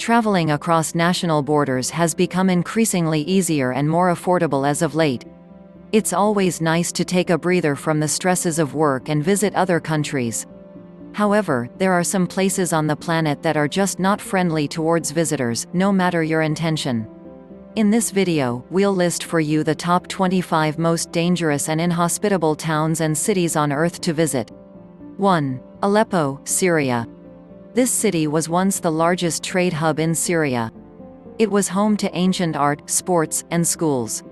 Traveling across national borders has become increasingly easier and more affordable as of late. It's always nice to take a breather from the stresses of work and visit other countries. However, there are some places on the planet that are just not friendly towards visitors, no matter your intention. In this video, we'll list for you the top 25 most dangerous and inhospitable towns and cities on Earth to visit. 1. Aleppo, Syria. This city was once the largest trade hub in Syria. It was home to ancient art, sports, and schools.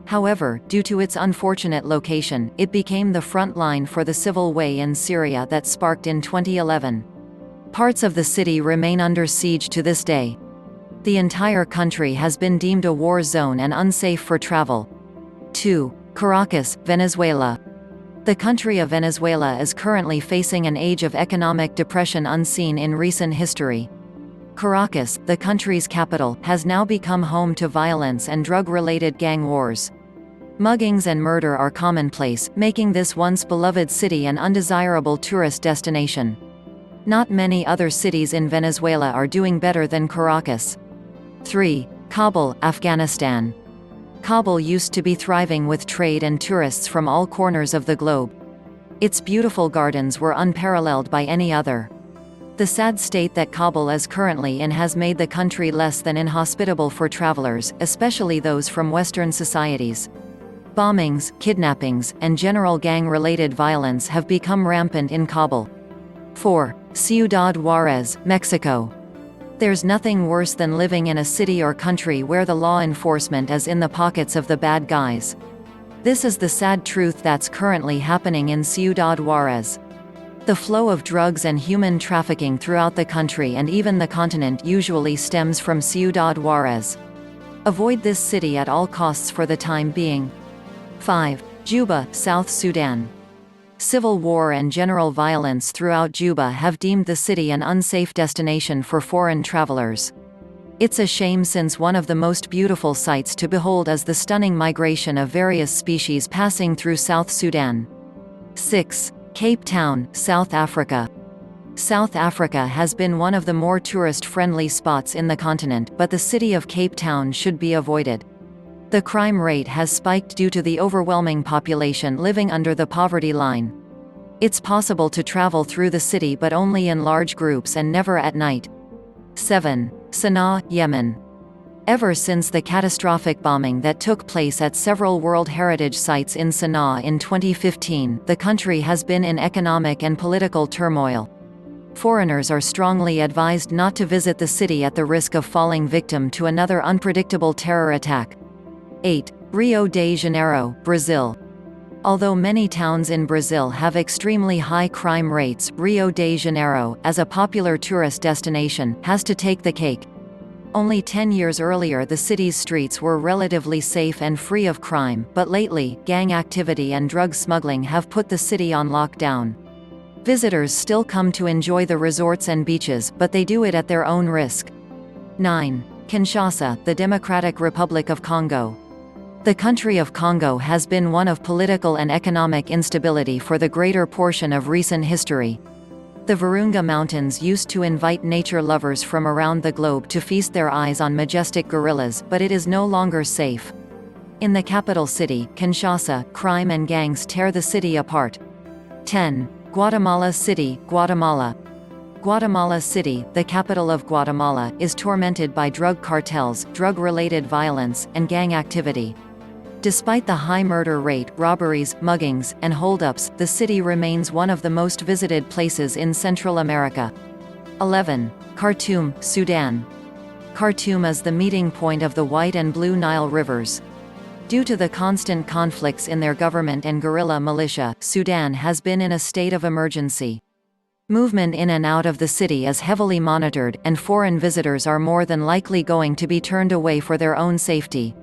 However, due to its unfortunate location, it became the front line for the civil war in Syria that sparked in 2011. Parts of the city remain under siege to this day. The entire country has been deemed a war zone and unsafe for travel. 2. Caracas, Venezuela. The country of Venezuela is currently facing an age of economic depression unseen in recent history. Caracas, the country's capital, has now become home to violence and drug-related gang wars. Muggings and murder are commonplace, making this once beloved city an undesirable tourist destination. Not many other cities in Venezuela are doing better than Caracas. 3. Kabul, Afghanistan. Kabul used to be thriving with trade and tourists from all corners of the globe. Its beautiful gardens were unparalleled by any other. The sad state that Kabul is currently in has made the country less than inhospitable for travelers, especially those from Western societies. Bombings, kidnappings, and general gang-related violence have become rampant in Kabul. 4. Ciudad Juarez, Mexico. There's nothing worse than living in a city or country where the law enforcement is in the pockets of the bad guys. This is the sad truth that's currently happening in Ciudad Juarez. The flow of drugs and human trafficking throughout the country and even the continent usually stems from Ciudad Juarez. Avoid this city at all costs for the time being. 5. Juba, South Sudan. Civil war and general violence throughout Juba have deemed the city an unsafe destination for foreign travelers. It's a shame, since one of the most beautiful sights to behold is the stunning migration of various species passing through South Sudan. 6. Cape Town, South Africa. South Africa has been one of the more tourist-friendly spots in the continent, but the city of Cape Town should be avoided. The crime rate has spiked due to the overwhelming population living under the poverty line. It's possible to travel through the city, but only in large groups and never at night. 7. Sana'a, Yemen. Ever since the catastrophic bombing that took place at several World Heritage Sites in Sana'a in 2015, the country has been in economic and political turmoil. Foreigners are strongly advised not to visit the city at the risk of falling victim to another unpredictable terror attack. 8. Rio de Janeiro, Brazil. Although many towns in Brazil have extremely high crime rates, Rio de Janeiro, as a popular tourist destination, has to take the cake. Only 10 years earlier the city's streets were relatively safe and free of crime, but lately, gang activity and drug smuggling have put the city on lockdown. Visitors still come to enjoy the resorts and beaches, but they do it at their own risk. 9. Kinshasa, the Democratic Republic of Congo. The country of Congo has been one of political and economic instability for the greater portion of recent history. The Virunga Mountains used to invite nature lovers from around the globe to feast their eyes on majestic gorillas, but it is no longer safe. In the capital city, Kinshasa, crime and gangs tear the city apart. 10. Guatemala City, Guatemala. Guatemala City, the capital of Guatemala, is tormented by drug cartels, drug-related violence, and gang activity. Despite the high murder rate, robberies, muggings, and holdups, the city remains one of the most visited places in Central America. 11. Khartoum, Sudan. Khartoum is the meeting point of the White and Blue Nile rivers. Due to the constant conflicts in their government and guerrilla militia, Sudan has been in a state of emergency. Movement in and out of the city is heavily monitored, and foreign visitors are more than likely going to be turned away for their own safety.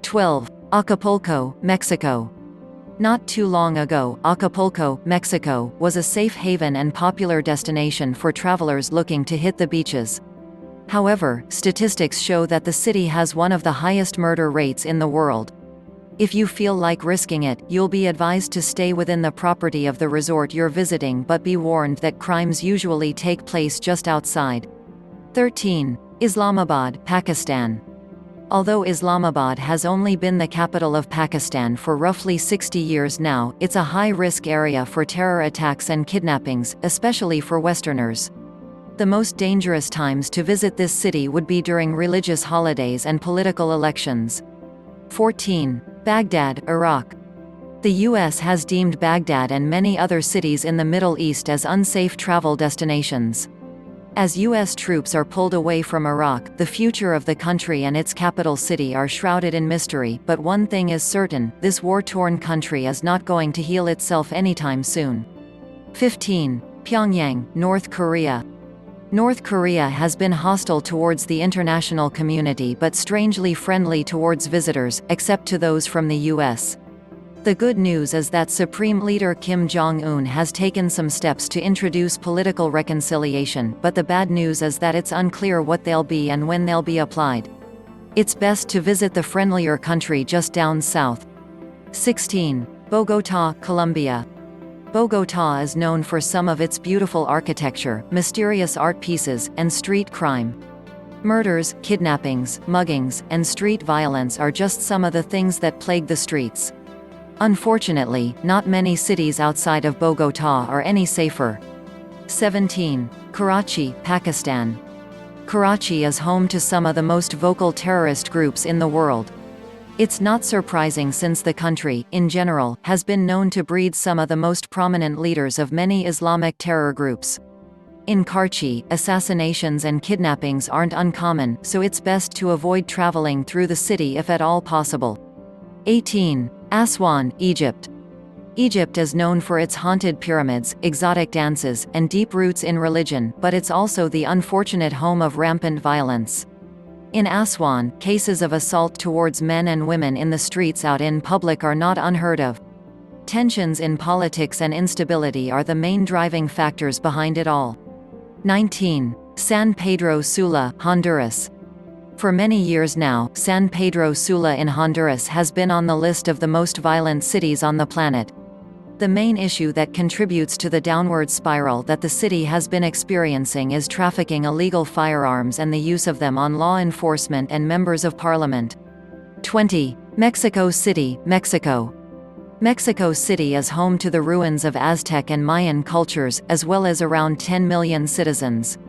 12. Acapulco, Mexico. Not too long ago, Acapulco, Mexico, was a safe haven and popular destination for travelers looking to hit the beaches. However, statistics show that the city has one of the highest murder rates in the world. If you feel like risking it, you'll be advised to stay within the property of the resort you're visiting, but be warned that crimes usually take place just outside. 13. Islamabad, Pakistan. Although Islamabad has only been the capital of Pakistan for roughly 60 years now, it's a high-risk area for terror attacks and kidnappings, especially for Westerners. The most dangerous times to visit this city would be during religious holidays and political elections. 14. Baghdad, Iraq. The U.S. has deemed Baghdad and many other cities in the Middle East as unsafe travel destinations. As U.S. troops are pulled away from Iraq, the future of the country and its capital city are shrouded in mystery, but one thing is certain, this war-torn country is not going to heal itself anytime soon. 15. Pyongyang, North Korea. North Korea has been hostile towards the international community but strangely friendly towards visitors, except to those from the U.S. The good news is that Supreme Leader Kim Jong-un has taken some steps to introduce political reconciliation, but the bad news is that it's unclear what they'll be and when they'll be applied. It's best to visit the friendlier country just down south. 16. Bogota, Colombia. Bogota is known for some of its beautiful architecture, mysterious art pieces, and street crime. Murders, kidnappings, muggings, and street violence are just some of the things that plague the streets. Unfortunately, not many cities outside of Bogota are any safer. 17. Karachi, Pakistan. Karachi is home to some of the most vocal terrorist groups in the world. It's not surprising since the country, in general, has been known to breed some of the most prominent leaders of many Islamic terror groups. In Karachi, assassinations and kidnappings aren't uncommon, so it's best to avoid traveling through the city if at all possible. 18. Aswan, Egypt. Egypt is known for its haunted pyramids, exotic dances, and deep roots in religion, but it's also the unfortunate home of rampant violence. In Aswan, cases of assault towards men and women in the streets out in public are not unheard of. Tensions in politics and instability are the main driving factors behind it all. 19. San Pedro Sula, Honduras. For many years now, San Pedro Sula in Honduras has been on the list of the most violent cities on the planet. The main issue that contributes to the downward spiral that the city has been experiencing is trafficking illegal firearms and the use of them on law enforcement and members of parliament. 20. Mexico City, Mexico. Mexico City is home to the ruins of Aztec and Mayan cultures, as well as around 10 million citizens.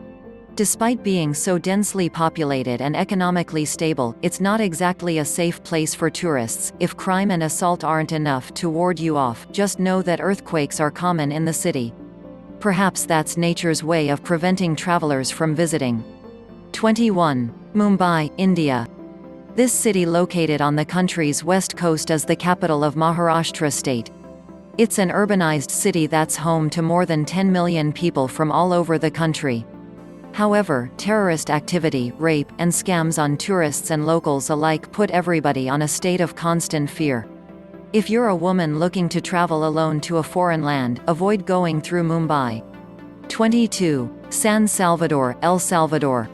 Despite being so densely populated and economically stable, it's not exactly a safe place for tourists. If crime and assault aren't enough to ward you off, just know that earthquakes are common in the city. Perhaps that's nature's way of preventing travelers from visiting. 21. Mumbai, India. This city, located on the country's west coast, is the capital of Maharashtra state. It's an urbanized city that's home to more than 10 million people from all over the country. However, terrorist activity, rape, and scams on tourists and locals alike put everybody on a state of constant fear. If you're a woman looking to travel alone to a foreign land, avoid going through Mumbai. 22. San Salvador, El Salvador.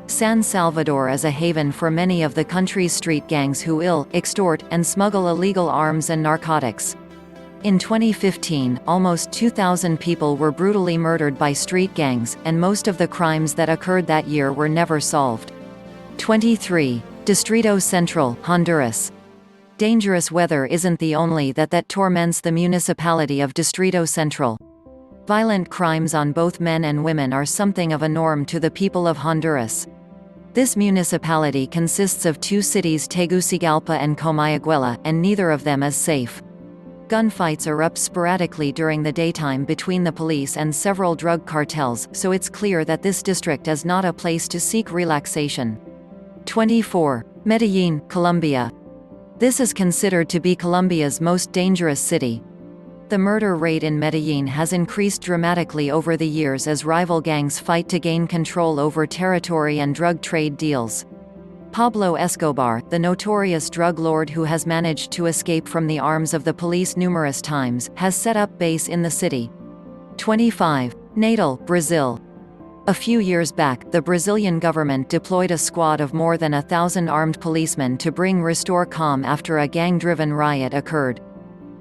San Salvador is a haven for many of the country's street gangs who extort, and smuggle illegal arms and narcotics. In 2015, almost 2,000 people were brutally murdered by street gangs, and most of the crimes that occurred that year were never solved. 23. Distrito Central, Honduras. Dangerous weather isn't the only that torments the municipality of Distrito Central. Violent crimes on both men and women are something of a norm to the people of Honduras. This municipality consists of two cities, Tegucigalpa and Comayagüela, and neither of them is safe. Gunfights erupt sporadically during the daytime between the police and several drug cartels, so it's clear that this district is not a place to seek relaxation. 24. Medellín, Colombia. This is considered to be Colombia's most dangerous city. The murder rate in Medellín has increased dramatically over the years as rival gangs fight to gain control over territory and drug trade deals. Pablo Escobar, the notorious drug lord who has managed to escape from the arms of the police numerous times, has set up base in the city. 25. Natal, Brazil. A few years back, the Brazilian government deployed a squad of more than 1,000 armed policemen to restore calm after a gang-driven riot occurred.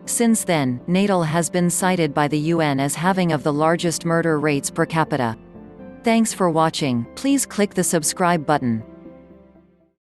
Since then, Natal has been cited by the UN as having of the largest murder rates per capita. Thanks for watching. Please click the subscribe button.